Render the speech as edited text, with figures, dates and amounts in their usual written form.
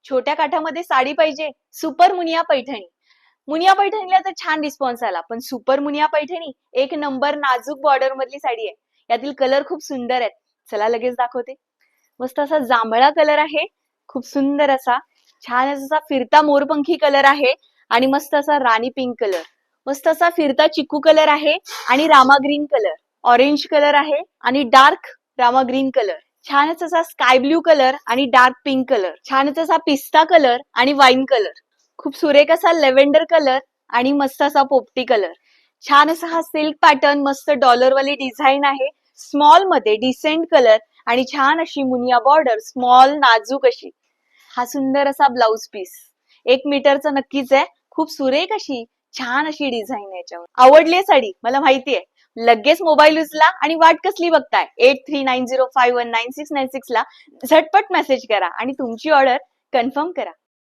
छोट्या काठामध्ये साडी पाहिजे? सुपर मुनिया पैठणी. मुनिया पैठणीला तर छान रिस्पॉन्स आला, पण सुपर मुनिया पैठणी एक नंबर नाजूक बॉर्डर मधली साडी आहे. यातील कलर खूप सुंदर आहेत. चला लगेच दाखवते. मस्त असा जांभळा कलर आहे, खूप सुंदर असा. छान असा फिरता मोरपंखी कलर आहे आणि मस्त असा राणी पिंक कलर. मस्त असा फिरता चिकू कलर आहे आणि Rama green colour. Orange colour आहे आणि डार्क रामा ग्रीन कलर. छानच असा स्काय ब्ल्यू कलर आणि डार्क पिंक कलर. छानच असा पिस्ता कलर आणि वाईन कलर. खूप सुरेख असा लेव्हेंडर कलर आणि मस्त असा पोपटी कलर. छान असा हा सिल्क पॅटर्न, मस्त डॉलर वाली डिझाईन आहे. स्मॉल मध्ये डिसेंट कलर आणि छान अशी मुनिया बॉर्डर, स्मॉल नाजूक अशी. हा सुंदर असा ब्लाउज पीस 1 मीटरचा नक्कीच आहे. खूप सुरेख अशी छान अशी डिझाईन आहे याच्यावर. आवडली साडी मला माहितीये. लगेच मोबाईल उचला आणि वाट कसली बघताय? 8390519696 ला झटपट मेसेज करा आणि तुमची ऑर्डर कन्फर्म करा.